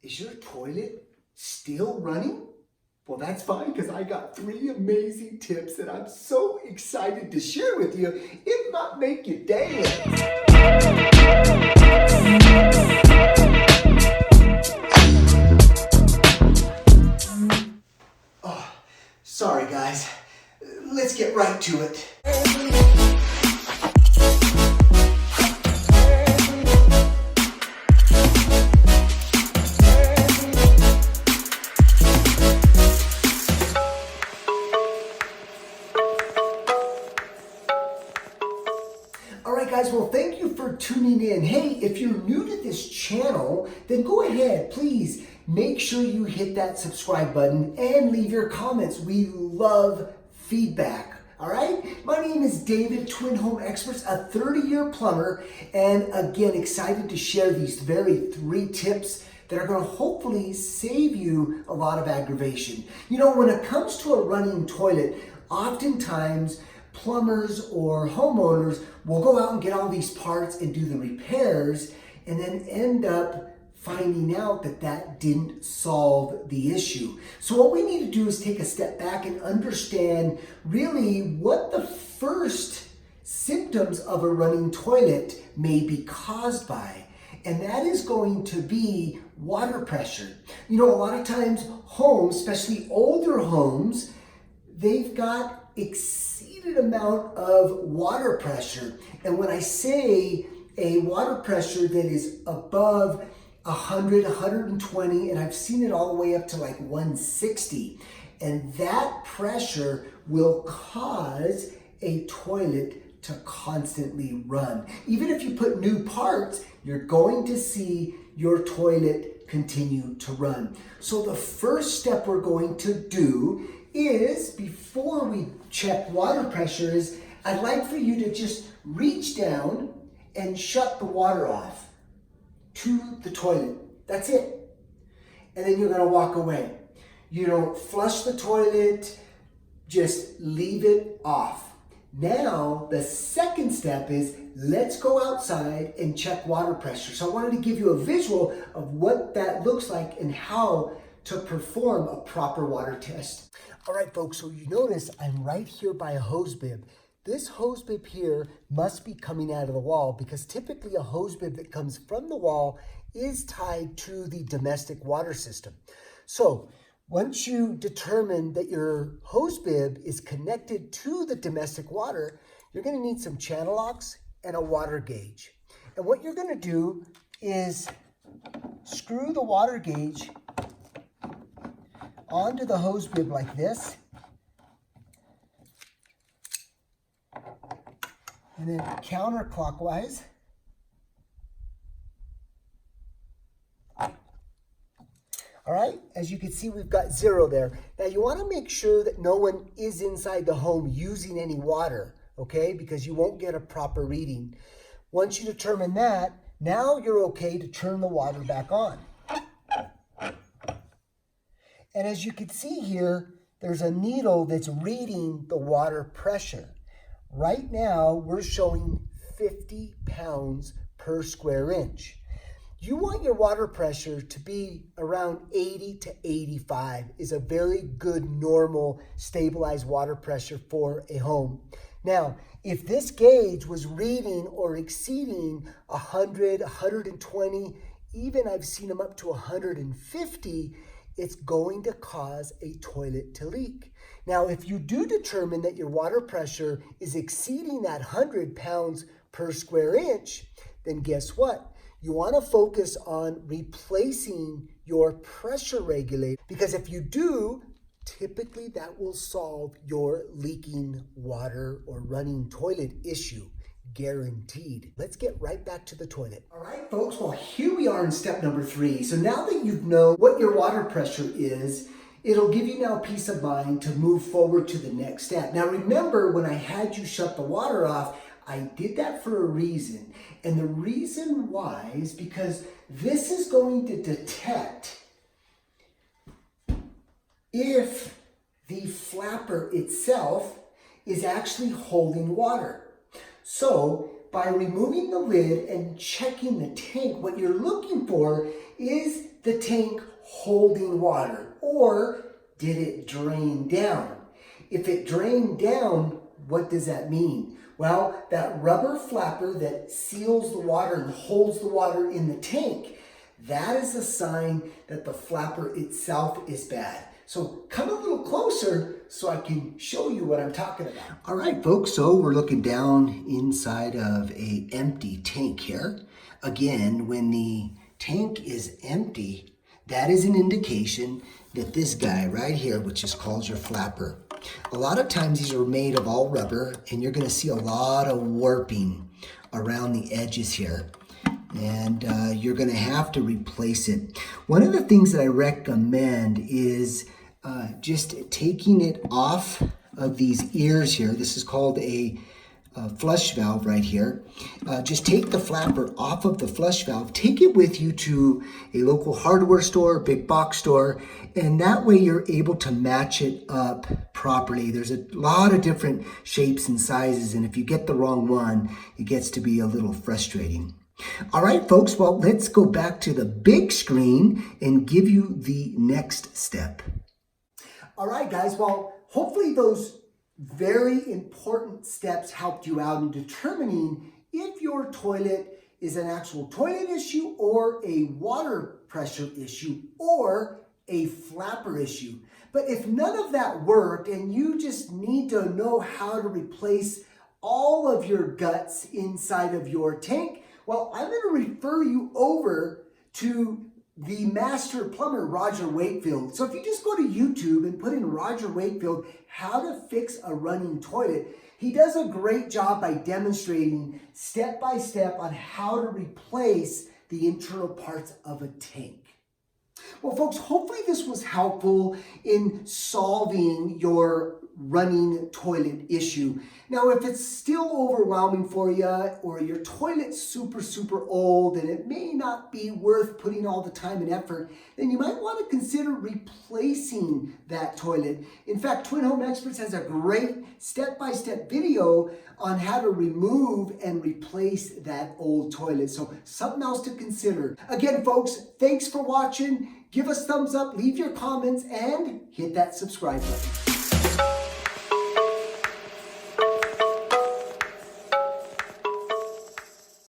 Is your toilet still running? Well, that's fine because I got 3 amazing tips that I'm so excited to share with you. It might make your day. Oh, sorry guys. Let's get right to it. Alright guys, well thank you for tuning in. Hey, if you're new to this channel, then go ahead, please make sure you hit that subscribe button and leave your comments. We love feedback. Alright, my name is David, Twin Home Experts, a 30-year plumber, and again, excited to share these very 3 tips that are going to hopefully save you a lot of aggravation. You know, when it comes to a running toilet, oftentimes plumbers or homeowners will go out and get all these parts and do the repairs and then end up finding out that that didn't solve the issue. So what we need to do is take a step back and understand really what the first symptoms of a running toilet may be caused by. And that is going to be water pressure. You know, a lot of times homes, especially older homes, they've got exceeded amount of water pressure. And when I say a water pressure that is above 100, 120, and I've seen it all the way up to like 160, and that pressure will cause a toilet to constantly run. Even if you put new parts, you're going to see your toilet continue to run. So the first step we're going to do is, before we check water pressure, is I'd like for you to just reach down and shut the water off to the toilet. That's it. And then you're gonna walk away. You don't flush the toilet, just leave it off. Now, the second step is let's go outside and check water pressure. So I wanted to give you a visual of what that looks like and how to perform a proper water test. All right, folks, so you notice I'm right here by a hose bib. This hose bib here must be coming out of the wall because typically a hose bib that comes from the wall is tied to the domestic water system. So once you determine that your hose bib is connected to the domestic water, you're going to need some channel locks and a water gauge. And what you're going to do is screw the water gauge onto the hose bib like this, and then counterclockwise. All right, as you can see, we've got 0 there. Now you want to make sure that no one is inside the home using any water, okay? Because you won't get a proper reading. Once you determine that, now you're okay to turn the water back on. And as you can see here, there's a needle that's reading the water pressure. Right now, we're showing 50 pounds per square inch. You want your water pressure to be around 80 to 85 is a very good, normal, stabilized water pressure for a home. Now, if this gauge was reading or exceeding 100, 120, even I've seen them up to 150, it's going to cause a toilet to leak. Now, if you do determine that your water pressure is exceeding that 100 pounds per square inch, then guess what? You want to focus on replacing your pressure regulator, because if you do, typically that will solve your leaking water or running toilet issue. Guaranteed. Let's get right back to the toilet. All right, folks, well, here we are in step number 3. So now that you know what your water pressure is, it'll give you now peace of mind to move forward to the next step. Now, remember when I had you shut the water off, I did that for a reason. And the reason why is because this is going to detect if the flapper itself is actually holding water. So by removing the lid and checking the tank, what you're looking for is the tank holding water, or did it drain down? If it drained down, what does that mean? Well, that rubber flapper that seals the water and holds the water in the tank, that is a sign that the flapper itself is bad. So come a little closer so I can show you what I'm talking about. All right, folks, so we're looking down inside of an empty tank here. Again, when the tank is empty, that is an indication that this guy right here, which is called your flapper, a lot of times these are made of all rubber, and you're going to see a lot of warping around the edges here. And you're going to have to replace it. One of the things that I recommend is just taking it off of these ears here. This is called a flush valve right here. Just take the flapper off of the flush valve, take it with you to a local hardware store, big box store, and that way you're able to match it up properly. There's a lot of different shapes and sizes, and if you get the wrong one, it gets to be a little frustrating. All right, folks, well, let's go back to the big screen and give you the next step. All right, guys, well, hopefully those very important steps helped you out in determining if your toilet is an actual toilet issue or a water pressure issue or a flapper issue. But if none of that worked and you just need to know how to replace all of your guts inside of your tank, well, I'm going to refer you over to the master plumber, Roger Wakefield. So if you just go to YouTube and put in Roger Wakefield, how to fix a running toilet, he does a great job by demonstrating step by step on how to replace the internal parts of a tank. Well, folks, hopefully this was helpful in solving your running toilet issue. Now, if it's still overwhelming for you, or your toilet's super old and it may not be worth putting all the time and effort, then you might want to consider replacing that toilet. In fact, Twin Home Experts has a great step-by-step video on how to remove and replace that old toilet. So something else to consider. Again, folks, thanks for watching. Give us thumbs up, leave your comments, and hit that subscribe button.